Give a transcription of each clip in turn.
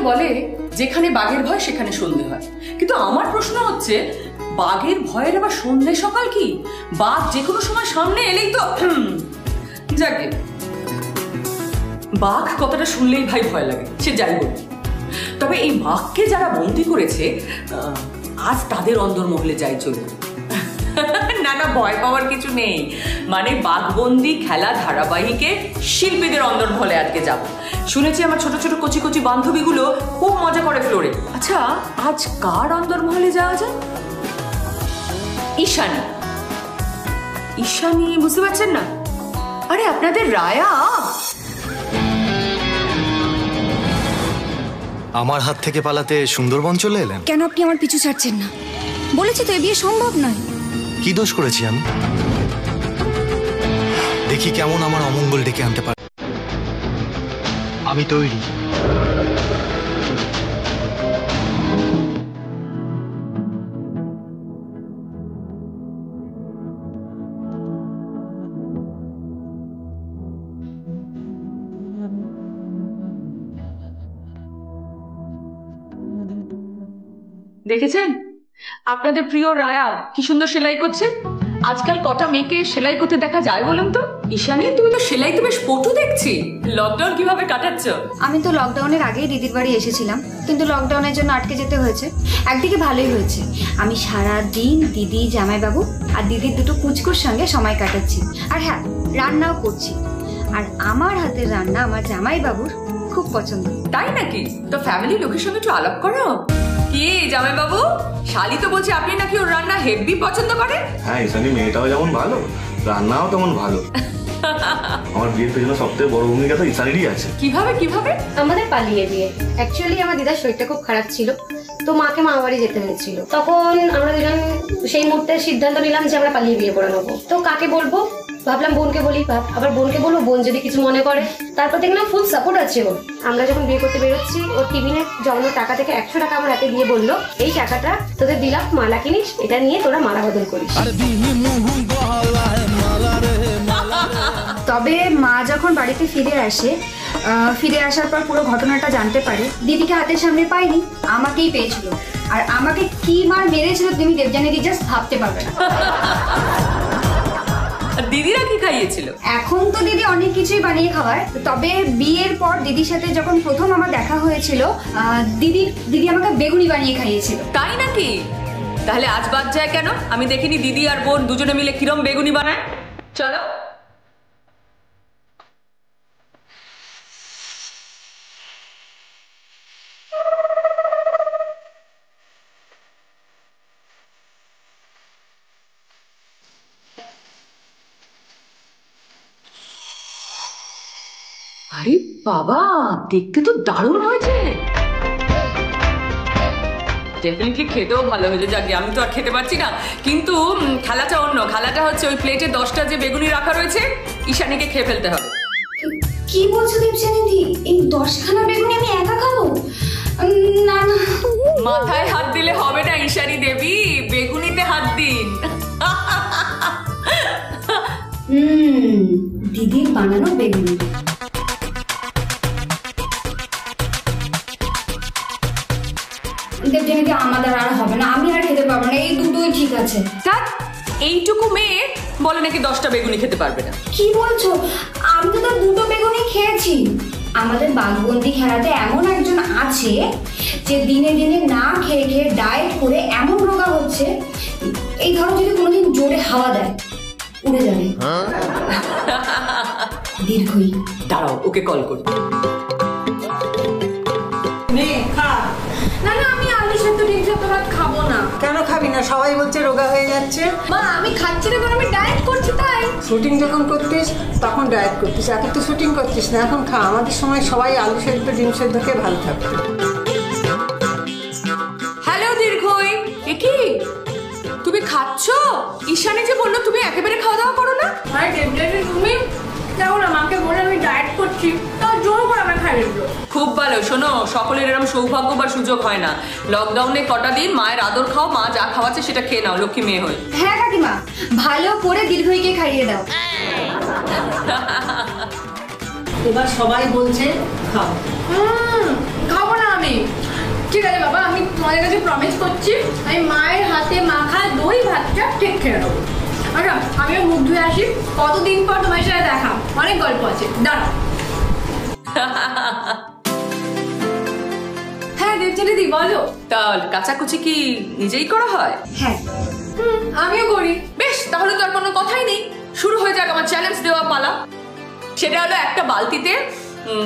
বলে যেখানে বাঘের ভয় সেখানে সন্ধে হয়, কিন্তু আমার প্রশ্ন হচ্ছে বাঘের ভয়ের আবার সন্ধে সকাল কি? বাঘ যে কোনো সময় সামনে এলেই তো যাকে বাঘ কথাটা শুনলেই ভাই ভয় লাগে, সে যাই বল। তবে এই বাঘকে যারা বন্দি করেছে আজ তাদের অন্দরমহলে যাই চলুন। না না, ভয় পাওয়ার কিছু নেই, মানে বাঘবন্দি খেলা ধারাবাহিকে শিল্পীদের অন্দরমহলে আজকে যাব। শুনেছি আমার ছোট ছোট কচি কচি বান্ধবীগুলো খুব মজা করে ফ্লোরে। আচ্ছা, আজ কার অন্দরমহলে যাওয়া যায়? ঈশানী। ঈশানী বুঝতে পারছেন না? আরে আপনাদের রায়া। আমার হাত থেকে পালাতে সুন্দরবন চলে এলেন কেন? আপনি আমার পিছু ছাড়ছেন না? বলেছি তো এ বিয়ে সম্ভব নয়। কি দোষ করেছি আমি? দেখি কেমন আমার অমঙ্গল ডেকে আনতে পারে। আমি তৈরি। দেখেছেন আপনাদের প্রিয় রায়া কি সুন্দর সেলাই করছে। আজকাল কটা মেয়েকে সেলাই করতে দেখা যায় বলুন তো? ঈশানী, তুমি তো সেলাই তো বেশ পটু দেখছি। লকডাউন কিভাবে কাটাচ্ছ? আমি তো লকডাউনের আগেই দিদির বাড়ি এসেছিলাম, কিন্তু লকডাউনের জন্য আটকে যেতে হয়েছে। একদিকে ভালোই হয়েছে, আমি সারা দিন দিদি, জামাইবাবু আর দিদির দুটো কুচকুর সঙ্গে সময় কাটাচ্ছি। আর হ্যাঁ, রান্নাও করছি। আর আমার হাতের রান্না আমার জামাইবাবুর খুব পছন্দ। তাই নাকি? তো ফ্যামিলি লোকের সঙ্গে একটু আলাপ করো। কি জামাইবাবু, শালি তো বলছে আপনি নাকি ওর রান্না হেভি পছন্দ করে। হ্যাঁ, ঈশানী মেয়েটাও যেমন ভালো, রান্নাও তেমন ভালো। আমার বিয়ের পেছনে সবথেকে বড় ভূমিকা তো ঈশানীরই আছে। কিভাবে কিভাবে? আমাদের পালিয়ে বিয়ে। অ্যাকচুয়ালি আমার দিদার শরীরটা খুব খারাপ ছিল, তো মাকে মামা বাড়ি যেতে হয়েছিল। তখন আমরা দুজন সেই মুহূর্তে সিদ্ধান্ত নিলাম যে আমরা পালিয়ে বিয়ে করে নেবো। তো কাকে বলবো ভাবলাম বোনকে বলি, আবার বোনকে বলবো, বোন যদি কিছু মনে করে। তারপর দেখলাম ফুল সাপোর্ট আছে ওর। আমরা যখন বিয়ে করতে বেরোচ্ছি, ওর টিফিনে জমানো টাকা থেকে 100 টাকা আমার হাতে দিয়ে বললো, এই টাকাটা তোদের দিলাম, মালা কিনিস, এটা নিয়ে তোরা মালা বদল করিস। তবে মা যখন বাড়িতে ফিরে আসার পর পুরো ঘটনাটা জানতে পারে, দিদিকে হাতের সামনে পাইনি, আমাকেই পেয়েছিল। আর আমাকে কি মার মেরেছিল তুমি দেবযানীদি জাস্ট ভাবতে পারবে না। দিদিরা কি খাইয়েছিল? এখন তো দিদি অনেক কিছুই বানিয়ে খাওয়ায়, তবে বিয়ের পর দিদির সাথে যখন প্রথম আমার দেখা হয়েছিল, দিদি আমাকে বেগুনি বানিয়ে খাইয়েছিল। তাই নাকি? তাহলে আজ বাদ যায় কেন? আমি দেখিনি দিদি আর বোন দুজনে মিলে কিরম বেগুনি বানায়। চলো। আরে বাবা, দেখতে তো দারুণ হয়েছে। ডেফিনেটলি খেতেও ভালো হয়েছে। যাকে আমি তো আর খেতে পারছি না, কিন্তু খেলাটা অন্য। খেলাটা হচ্ছে ওই প্লেটে 10টা যে বেগুনি রাখা রয়েছে, ঈশানীকে খেয়ে ফেলতে হবে। কি বলছো দেবযানীদি? এই 10খানা বেগুনি আমি একা খাবো? না না, মাথায় হাত দিলে হবে না ঈশানী দেবী, বেগুনিতে হাত দিন। দিদির বানানো বেগুনি। দেবযানীদি, আমাদের আর হবে না, আমি আর খেতে পারবো না, এই দুটোই ঠিক আছে। তার এইটুকু মেয়ে বলে নাকি 10টা বেগুনি খেতে পারবে না। কি বলছো? আমি তো তার দুটো বেগুনি খেয়েছি। আমাদের বাঘবন্দি খেলাতে এমন একজন আছে যে দিনে দিনে না খেয়ে খেয়ে ডায়েট করে এমন রোগা হচ্ছে, এই ধরো যদি কোনোদিন জোরে হাওয়া দেয় উড়ে যাবে। দীর্ঘই। দাঁড়াও, ওকে কল করি। না না, আমি আলু সেদ্ধ ডিম সেদ্ধ ভাত খাবো না। কেন খাবি না? সবাই বলছে রোগা হয়ে যাচ্ছে। মা, আমি খাচ্ছি না, কারণ আমি ডায়েট করছি তাই। শুটিং যখন করতিস তখন ডায়েট করতিস, এখন তো শুটিং করছিস না, এখন খা। আমাদের সময় সবাই আলু সেদ্ধ ডিম সেদ্ধ খেয়ে ভালো থাকতো। হ্যালো দীর্ঘই, কি তুমি খাচ্ছ? ঈশানী যে বললো তুমি একেবারে খাওয়া দাওয়া করো না। আরে দেবযানী, তুমি যাও না, মাকে বলে আমি ডায়েট করছি, তাও জোর করে আমরা খাই দিল। খুব ভালো। শোনো, সকলের এরকম সৌভাগ্য বা সুযোগ হয় না। লকডাউনে কটা দিন মায়ের আদর খাও, মা যা খাওয়াচ্ছে সেটা খেয়ে নাও, লক্ষ্মী মেয়ে হয়ে। হ্যাঁ কাকিমা, ভালো করে দীর্ঘইকে খাইয়ে দাও। এবার সবাই বলছে খাও। খাবো না, আমি। ঠিক আছে বাবা, আমি তোমাদের কাছে প্রমিস করছি আমি মায়ের হাতে মাখা দই ভাতটা ঠিক খেয়ে নেবো। আচ্ছা আমিও মুখ ধুয়ে আসি, কতদিন পর তোমার সাথে দেখা, অনেক গল্প আছে, দাঁড়াও। হ্যাঁ দেবচাঁদিদি বলো। তাহলে কাচাকুচি কি নিজেই করা হয়? হ্যাঁ আমিও করি। বেশ, তাহলে তো আর কোনো কথাই নেই, শুরু হয়ে যাক আমার চ্যালেঞ্জ দেওয়া পালা। সেটা হলো একটা বালতিতে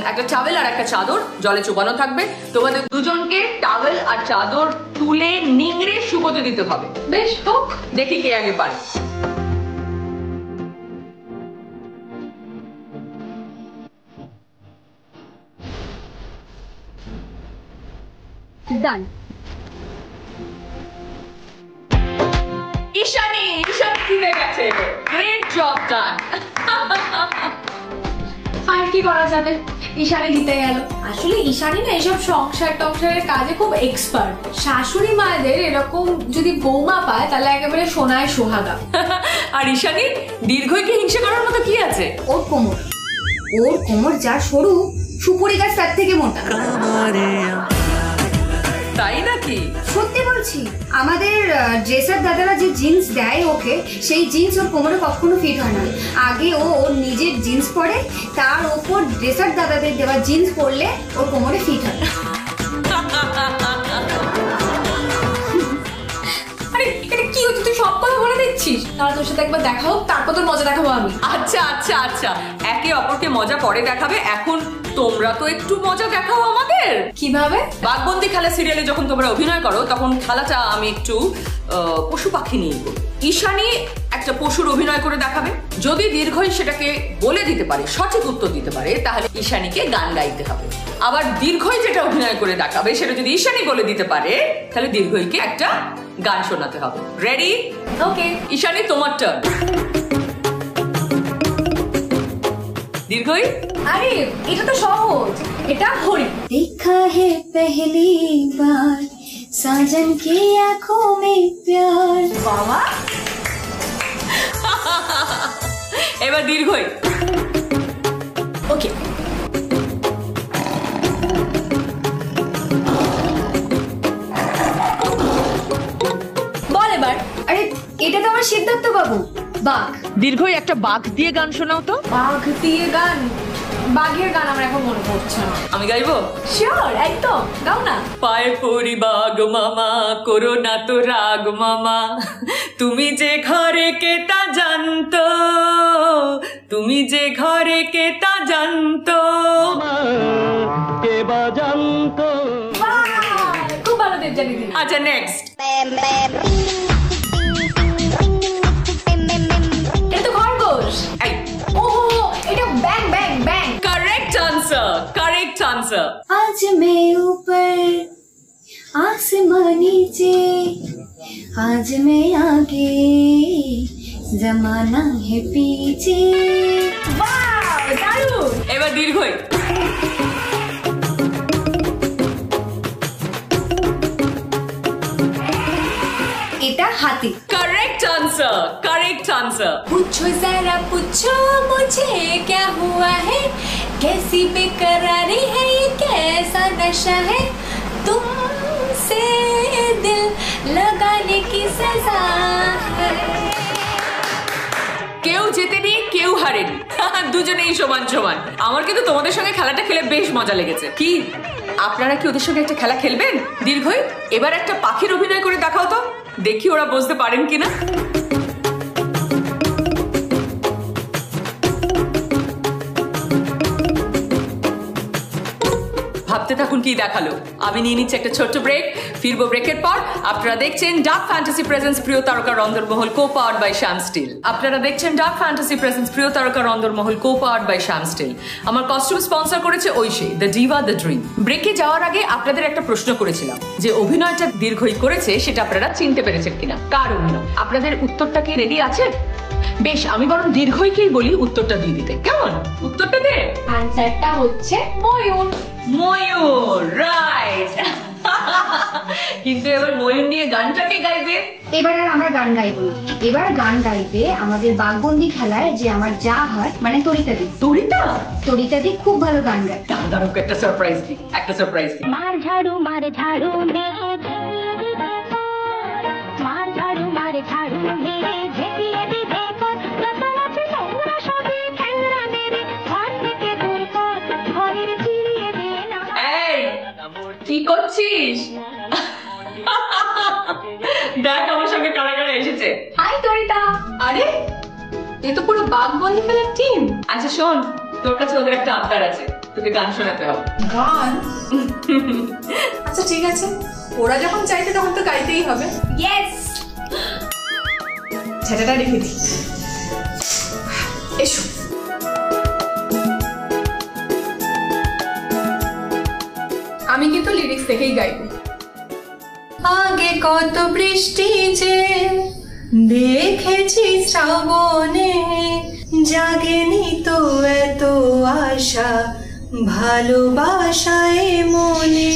একটা টাওয়েল আর একটা চাদর জলে চুবানো থাকবে। তোমাদের দুজনকে টাওয়েল আর চাদর তুলে নিংড়ে শুকোতে দিতে হবে। বেশ, হোক, দেখি কে আগে পারে। ডান। ঈশানী জিতে গেছে। গ্রেট জব ডান। আর কি করা যাবে, ঈশানী জিতে গেল। আসলে ঈশানী না এসব সংসার টংসারের কাজে খুব এক্সপার্ট। শাশুড়ি মায়েদের এরকম যদি বৌমা পায় তাহলে একেবারে সোনায় সোহাগা। আর ঈশানী দীর্ঘইকে হিংসা করার মতো কি আছে? ওর কোমর যা সরু, সুপুরি গাছ তার থেকে মোটা। তাই নাকি? সত্যি বলছি, আমাদের ড্রেসার দাদারা যে জিন্স দেয় ওকে, সেই জিন্স ওর কোমরে কখনো ফিট হয় না। আগে ওর নিজের জিন্স পরে, তার ওপর ড্রেসার দাদাদের দেওয়া জিন্স পরলে ওর কোমরে ফিট হয়। আরে এটা কি হচ্ছে, তুই সব কথা বলে দিচ্ছিস? তাহলে তোর সাথে একবার দেখা হোক, তারপর তোর মজা দেখাবো আমি। আচ্ছা আচ্ছা আচ্ছা, একে অপরকে মজা পরে দেখাবে, এখন তোমরা তো একটু মজা দেখাও আমাদের। কিভাবে? বাঘবন্দি খেলা সিরিয়ালে যখন তোমরা অভিনয় করো তখন খেলাটা আমি একটু পশু পাখি নিয়ে করি। ঈশানী একটা পশুর অভিনয় করে দেখাবে, যদি দীর্ঘই সেটাকে বলে দিতে পারে, সঠিক উত্তর দিতে পারে, তাহলে ঈশানীকে গান গাইতে হবে। আবার দীর্ঘই যেটা অভিনয় করে দেখাবে সেটা যদি ঈশানী বলে দিতে পারে তাহলে দীর্ঘইকে একটা গান শোনাতে হবে। রেডি? ওকে। ঈশানী তোমার টার্ন। দীর্ঘই? আরে এটা তো সহজ, এটা হরি। देखा है पहली बार साजन की आंखों में प्यार। বাবা এবার দীর্ঘই। ওকে। বল এবার। আরে এটা তো আমার সিদ্ধার্থ বাবু, বাঘ। দীর্ঘই একটা বাঘ দিয়ে গান শোনাও তো। বাঘ দিয়ে গান? বাঘের গান আমার এখন মনে পড়ছে না। আমি গাইবো? শিওর, একদম গাও না। পায়ে পড়ি বাঘ মামা, করো না তো রাগ মামা, তুমি যে ঘরে কে তা জানতো, তুমি যে ঘরে কে তা জানতো। বাহ, খুব ভালো দেবযানী দিদি। আচ্ছা নেক্সট। এটা তো খরগোশ। ও এটা ব্যাং ব্যাং ব্যাং। Correct answer, correct answer. आज मैं ऊपर आसमां नीचे, आज मैं आगे जमाना है पीछे। বাহ, দারুণ। এবার দীর্ঘই। এটা হাতি। Correct answer, correct answer. पूछो जरा पूछो मुझे क्या हुआ है, कैसी बेकरारी है ये कैसा नशा है, तुमसे दिल लगाने की सजा है। কেউ জেতেনি কেউ হারেনি, দুজনেই সমান সমান। আমার কিন্তু তোমাদের সঙ্গে খেলাটা খেলে বেশ মজা লেগেছে। কি আপনারা কি ওদের সঙ্গে একটা খেলা খেলবেন? দীর্ঘই এবার একটা পাখির অভিনয় করে দেখাও তো, দেখি ওরা বুঝতে পারেন কিনা। ভাবতে থাকুন কি দেখালো। আমি নিয়ে নিচ্ছি একটা ছোট্ট ব্রেক, ফিরবো ব্রেকের পর। আপনারা দেখছেন ডার্ক ফ্যান্টাসি প্রেজেন্স প্রিয় তারকা রন্ধনমহল, co powered by Shyam steel. আপনারা দেখছেন ডার্ক ফ্যান্টাসি প্রেজেন্স প্রিয় তারকা রন্ধনমহল, co powered by Shyam steel. আমার কস্টিউম স্পন্সর করেছে Oishi, the diva the dream. ব্রেকে যাওয়ার আগে আপনাদের একটা প্রশ্ন করেছিলাম যে অভিনয়টা দীর্ঘই করেছে সেটা আপনারা চিনতে পেরেছেন কিনা, কার অভিনয়। আপনাদের উত্তরটা কি রেডি আছে? বেশ, আমি বরং দীর্ঘইকেই বলি উত্তরটা দিয়ে দিতে, কেমন? উত্তরটা দে। আনসারটা হচ্ছে ময়ূর। ময়ূর, রাইট। কিন্তু এবার ময়ূর নিয়ে গানটাকে গাইবে। এবার আর আমরা গান গাইবো না, এবার গান গাইবে আমাদের বাঘবন্দি খেলায় যে আমার যা হয়, মানে তরিতাদি। তরিতাদি খুব ভালো গান গায়। দাঁড়াও একটা সারপ্রাইজ দিই, একটা সারপ্রাইজ দিই। मार झाड़ू मेरे मार झाड़ू मेरे देखिए भी देखो लताला पे নোংরা সবে ঠ্যাংরা মেরে ঘর থেকে দূর কর ঘরের চিড়িয়ে দে না। এই কি করছিস? দেখ আমার সঙ্গে কারা কারা এসেছে। হাই তরিতা। আরে এ তো পুরো বাঘবন্দি ফেলার টিম। আচ্ছা শোন, তোর কাছে ওদের একটা আবদার আছে, তোকে গান শোনাতে হবে। গান? আচ্ছা ঠিক আছে, ওরা যখন চাইবে তখন তো গাইতেই হবে। ইয়েস, ছেটাটা রেখে দিই। এসো। আমি কিন্তু লিরিক্স থেকেই গাইবো। আগে কত বৃষ্টি যে দেখেছি শ্রাবণে, জাগেনি তো এত আশা ভালোবাসায় মনে।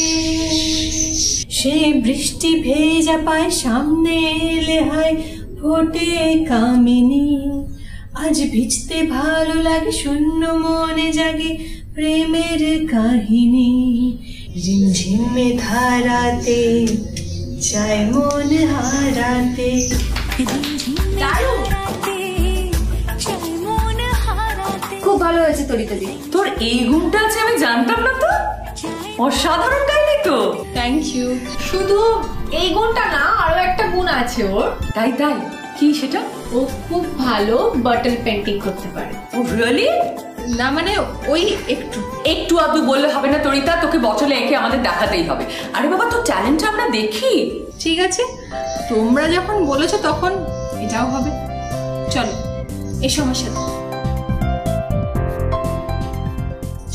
সে বৃষ্টি ভেজা পায় সামনে এলে হয় ফোটে কামিনী। আজ ভিজতে ভালো লাগে শূন্য মনে জাগে প্রেমের কাহিনী। ঝিমঝিমে ধারাতে চায় মন হারাতে। খুব ভালো হয়েছে তরিতাদি। তোর এই গুণটা আছে আমি জানতাম না তো, অসাধারণ গাইলি তো। Thank you. শুধু এই গুণটা না, আরো একটা গুণ আছে ওর। তাই তাই, কি সেটা? ও খুব ভালো বটল পেন্টিং করতে পারে। ও রিয়েলি? না মানে ওই একটু একটু আধটু বললে হবে না তরিতা, তোকে বটলে এঁকে আমাদের দেখাতেই হবে। আরে বাবা, তোর ট্যালেন্টটা আমরা দেখি। ঠিক আছে, তোমরা যখন বলেছো তখন এটাও হবে। চলো এসো আমার সাথে।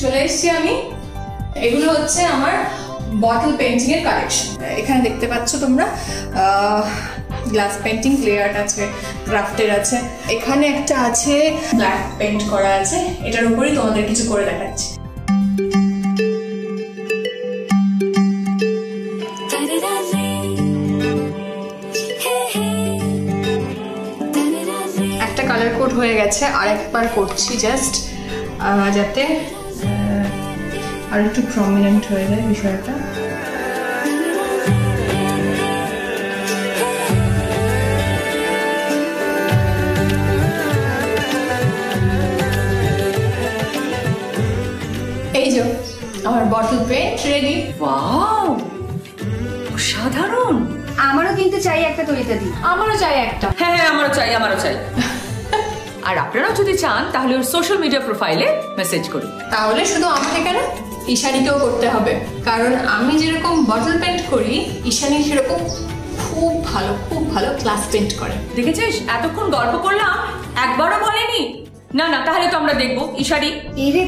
চলে এসছি আমি। এগুলো হচ্ছে আমার বটল পেন্টিং এর কালেকশন। এখানে দেখতে পাচ্ছ তোমরা গ্লাস পেন্টিং, ক্লে আর্ট আছে, ক্রাফটের আছে। এখানে একটা আছে ব্ল্যাক পেন্ট করা আছে, এটার উপরেই তোমাদের কিছু করে দেখাচ্ছি। একটা কালার কোড হয়ে গেছে, আর একবার করছি জাস্ট যাতে আর একটু প্রমিনেন্ট হয়ে যায় বিষয়টা। এই যে আমার বটল পেন্ট রেডি। ওয়াও, অসাধারণ। আমারও কিন্তু চাই একটা তরিতাদি। আমারও চাই একটা। হ্যাঁ হ্যাঁ, আমারও চাই, আমারও চাই। আর আপনারাও যদি চান তাহলে ওর সোশ্যাল মিডিয়া প্রোফাইলে মেসেজ করুন। তাহলে শুধু আমাকে কেন, ঈশানীকেও করতে হবে, কারণ আমি যেরকম বটল পেন্ট করি ঈশানী সেরকম খুব ভালো ক্লাস পেন্ট করে। দেখেছিস, এতক্ষণ গল্প করলাম, একবারও বলেনি। না না, তাহলে তো আমরা দেখবো। ঈশানী, এরে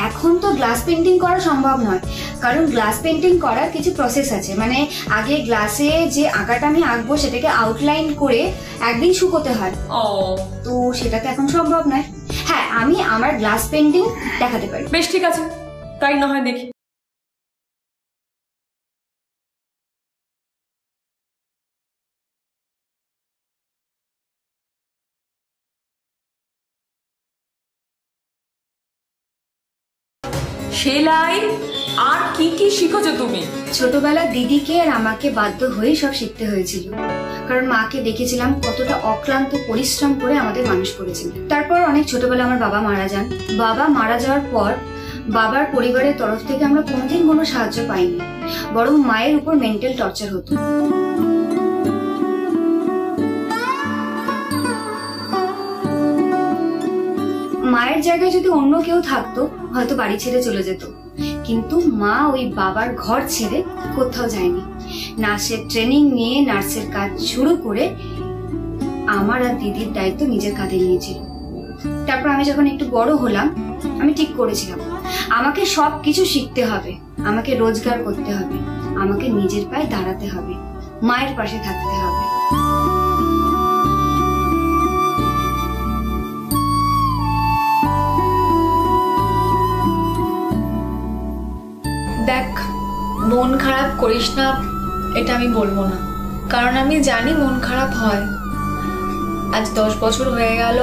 এখন তো গ্লাস পেন্টিং করা সম্ভব নয়, কারণ গ্লাস পেন্টিং করার কিছু প্রসেস আছে। মানে আগে গ্লাসে যে আঁকাটা আমি আঁকবো সেটাকে আউটলাইন করে একদিন শুকোতে হয়। ও তো সেটা তো এখন সম্ভব নয়। হ্যাঁ, আমি আমার গ্লাস পেন্টিং দেখাতে পারি। বেশ, ঠিক আছে, তাই না হয় দেখি। সেলাই আর কি কি শিখেছো তুমি? ছোটবেলা দিদিকে আর আমাকে বাধ্য হয়ে সব শিখতে হয়েছিল, কারণ মাকে দেখেছিলাম কতটা অক্লান্ত পরিশ্রম করে আমাদের মানুষ করেছেন। তারপর অনেক ছোটবেলা আমার বাবা মারা যান। বাবা মারা যাওয়ার পর বাবার পরিবারের তরফ থেকে আমরা কোনোদিন কোনো সাহায্য পাইনি, বরং মায়ের উপর মেন্টাল টর্চার হতো। মায়ের জায়গায় যদি অন্য কেউ থাকতো হয়তো বাড়ি ছেড়ে চলে যেত, কিন্তু মা ওই বাবার ঘর ছেড়ে কোথাও যায়নি। নার্সের ট্রেনিং নিয়ে নার্সের কাজ শুরু করে আমার আর দিদির দায়িত্ব নিজের কাঁধে নিয়েছিল। তারপর আমি যখন একটু বড় হলাম, আমি ঠিক করেছিলাম আমাকে সবকিছু শিখতে হবে, আমাকে রোজগার করতে হবে, আমাকে নিজের পায়ে দাঁড়াতে হবে, মায়ের পাশে থাকতে হবে। দেখ, মন খারাপ করিস না এটা আমি বলবো না, কারণ আমি জানি মন খারাপ হয়। আজ 10 বছর হয়ে গেল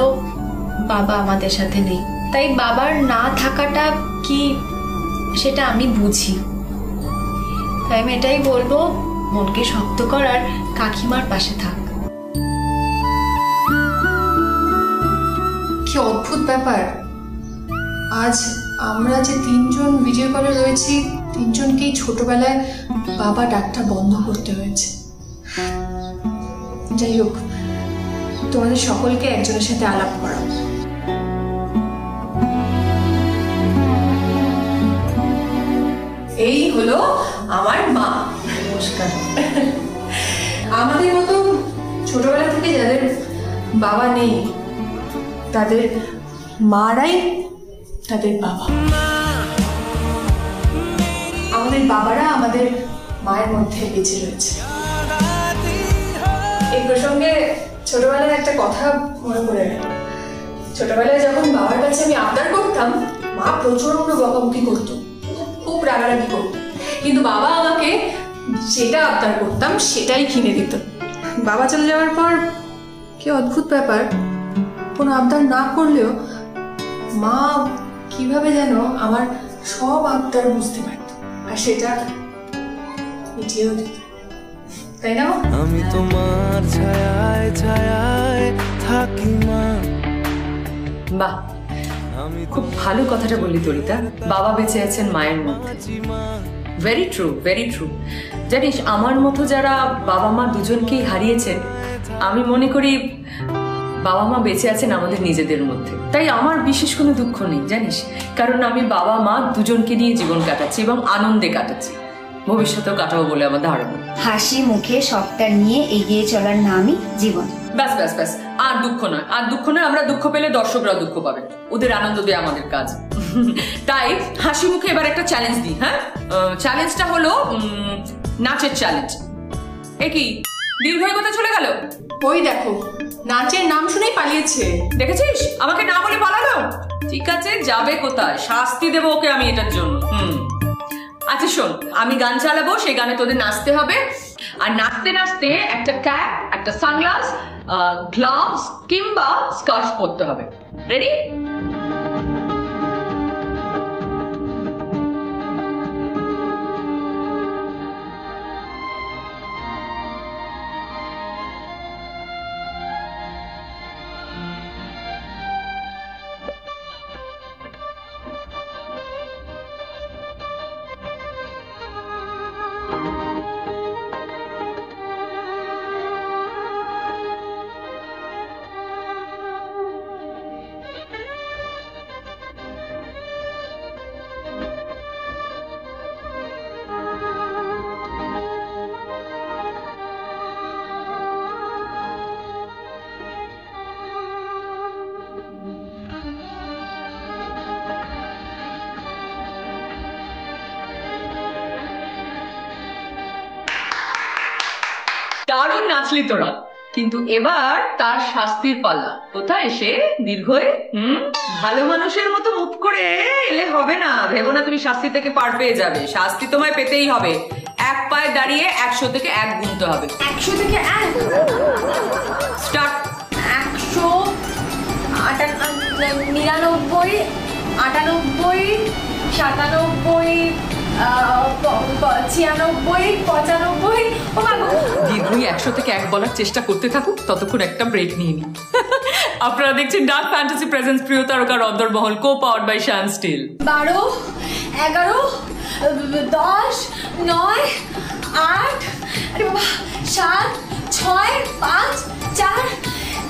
বাবা আমাদের সাথে নেই, তাই বাবার না থাকাটা কি সেটা আমি বুঝি। তাই আমি এটাই বলবো, মনকে শক্ত কর আর কাকিমার পাশে থাক। কি অদ্ভুত ব্যাপার, আজ আমরা যে 3 জন ভিডিও কলে রয়েছি, 3 জনকেই ছোটবেলায় বাবা ডাকটা বন্ধ করতে হয়েছে। যাই হোক, তোমাদের সকলকে একজনের সাথে আলাপ করা। এই হলো আমার মা। নমস্কার। আমাদের মতো ছোটবেলা থেকে যাদের বাবা নেই, তাদের মারাই তাদের বাবা। আমাদের বাবারা আমাদের মায়ের মধ্যে বেঁচে রয়েছে। এই প্রসঙ্গে ছোটবেলায় একটা কথা মনে পড়ে গেল। ছোটবেলায় যখন বাবার কাছে আমি আবদার করতাম, মা প্রচন্ড বকাবকি করতো, খুব রাগারাগি করতো, কিন্তু বাবা আমাকে যেটা আবদার করতাম সেটাই কিনে দিত। বাবা চলে যাওয়ার পর কি অদ্ভুত ব্যাপার, কোনো আবদার না করলেও মা কিভাবে যেন আমার সব আবদার বুঝতে পারত আর সেটা মিটিয়েও দিত, তাই না? আমি তোমার ছায়ায় ছায়ায় থাকি মা। বাহ, খুব ভালো কথাটা বললি তরিতা। বাবা বেঁচে আছেন মায়ের মধ্যে। Very true, very true. জানিস, আমার মতো যারা বাবা মা দুজনকেই হারিয়েছেন, আমি মনে করি বাবা মা বেঁচে আছেন আমাদের নিজেদের মধ্যে। তাই আমার বিশেষ কোনো দুঃখ নেই জানিস, কারণ আমি বাবা মা দুজনকে নিয়ে জীবন কাটাচ্ছি এবং আনন্দে কাটাচ্ছি, ভবিষ্যতেও কাটাবো বলে আমার ধারণা। হাসি মুখে সবটা নিয়ে এগিয়ে চলার নামই জীবন। ব্যাস ব্যাস ব্যাস, আর দুঃখ নয়, আর দুঃখ নয়। আমরা দুঃখ পেলে দর্শকরাও দুঃখ পাবে, ওদের আনন্দ দেওয়া আমাদের কাজ। তাই হাসি মুখে এবার একটা চ্যালেঞ্জ দিই। হ্যাঁ, চ্যালেঞ্জটা হলো নাচের চ্যালেঞ্জ। এ কি দীর্ঘ কোথায় চলে গেল? ওই দেখো, নাচের নাম শুনেই পালিয়েছে। দেখেছিস, আমাকে না বলে পালালো। ঠিক আছে, যাবে কোথায়? শাস্তি দেবো ওকে আমি এটার জন্য। আচ্ছা শোন, আমি গান চালাবো, সেই গানে তোদের নাচতে হবে। আর নাচতে নাচতে একটা ক্যাপ, একটা সানগ্লাস, গ্লাভস কিংবা স্কার্ফ পরতে হবে। রেডি? দারুণ নাচলি তোরা, কিন্তু এবার তার শাস্তির পালা। কোথায় এসে দীর্ঘয়ে ভালো মানুষের মতো মুখ করে এলে হবে না। ভেবো না তুমি শাস্তি থেকে পার পেয়ে যাবে। শাস্তি তোমায় পেতেই হবে। এক পায়ে দাঁড়িয়ে 100 থেকে 1 গুনতে হবে। 100 থেকে 1 স্টার্ট। 100, 99, 98, 97, 96, 95। দীর্ঘই 100 থেকে 1 বলার চেষ্টা করতে থাকুক, ততক্ষণ একটা ব্রেক নিয়ে নি। আপনারা দেখছেন ডার্ক ফ্যান্টাসি প্রেজেন্স প্রিয় তারকার অন্তর্মহল, co powered by Shyam steel. 12, 11, 10, 9, 8, আরে বাবা, 7, 6, 5, 4,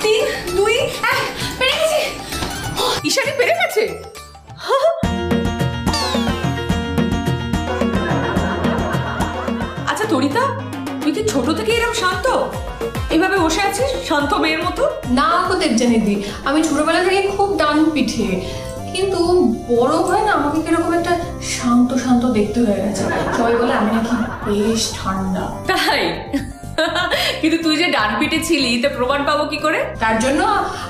3, 2, 1, পেরে গেছি। ঈশানী পেরে গেছে। আচ্ছা তরিতা, তুই কি ছোট থেকে এরকম শান্ত, এইভাবে বসে আছিস শান্ত মেয়ের মতো? না গো দেবজানিদি, আমি ছোটবেলা থেকে খুব ডান পিঠে, কিন্তু বড় হয় না আমাকে কিরকম একটা শান্ত শান্ত দেখতে হয়ে গেছে। সবাই বলে আমি নাকি বেশ ঠান্ডা। তাই? কিন্তু তুই যে ডান পিঠে ছিলি, তা প্রমাণ পাবো কি করে? তার জন্য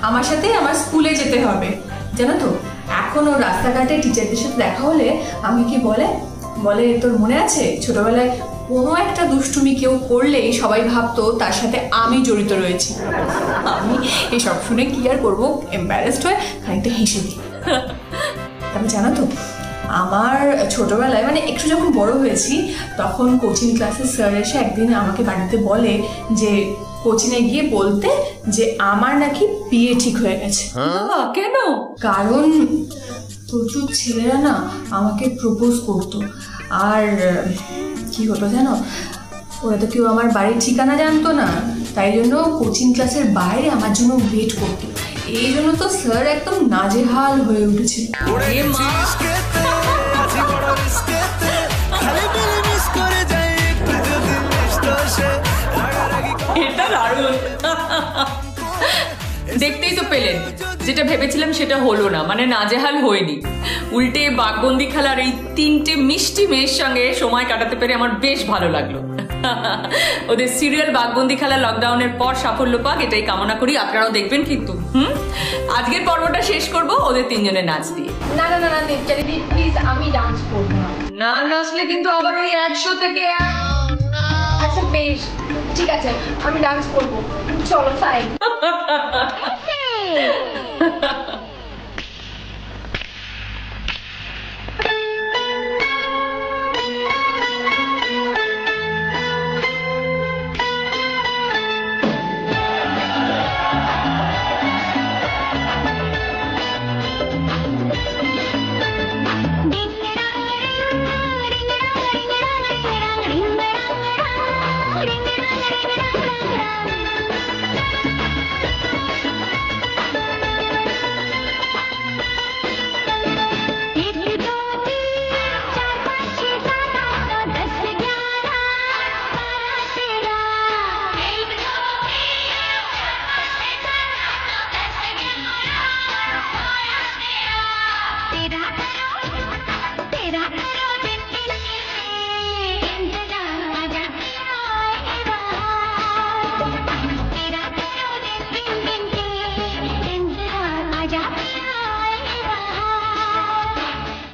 আমার সাথে আমার স্কুলে যেতে হবে, জানো তো। এখন ও রাস্তাঘাটে টিচারদের সাথে দেখা হলে আমি কি বলে, বলে তোর মনে আছে ছোটবেলায় কোনো একটা দুষ্টুমি কেউ করলেই সবাই ভাবতো তার সাথে আমি জড়িত রয়েছি। আমি এসব শুনে কি আর করবো, এম্বারেসড হয়ে খানিকটা হেসে দিই। তবে জানো তো, আমার ছোটবেলায় মানে একটু যখন বড় হয়েছি তখন কোচিং ক্লাসের স্যার এসে একদিন আমাকে বাড়িতে বলে যে কোচিংয়ে গিয়ে বলতে যে আমার নাকি বিয়ে ঠিক হয়ে গেছে। কেন? কারণ প্রচুর ছেলেরা না আমাকে প্রপোজ করতো, আর কি হতো জানো, ওরা তো কেউ আমার বাড়ির ঠিকানা জানতো না, তাই জন্য কোচিং ক্লাসের বাইরে আমার জন্য ওয়েট করতো। এই জন্য তো স্যার একদম নাজেহাল হয়ে উঠেছিল। এটা দারুণ। দেখতেই তো পেলেন, যেটা ভেবেছিলাম সেটা হলো না, মানে নাজেহাল হয়নি, উল্টে বাঘবন্দি খেলার এই 3টে মিষ্টি মেয়ের সঙ্গে সময় কাটাতে পেরে আমার বেশ ভালো লাগলো। ওদের সিরিয়াল বাঘবন্দি খেলা লকডাউনের পর সাফল্য পাক, এটাই কামনা করি। আপনারাও দেখবেন কিন্তু। আজকের পর্বটা শেষ করব ওদের 3জনের নাচ দিয়ে। না না না না দেবচারিদি প্লিজ, আমি ডান্স করবো না। না নাচলে কিন্তু আবার ওই 100 থেকে আচ্ছা বেশ, ঠিক আছে, আমি ডান্স করবো, চলো ফাইন। तेरा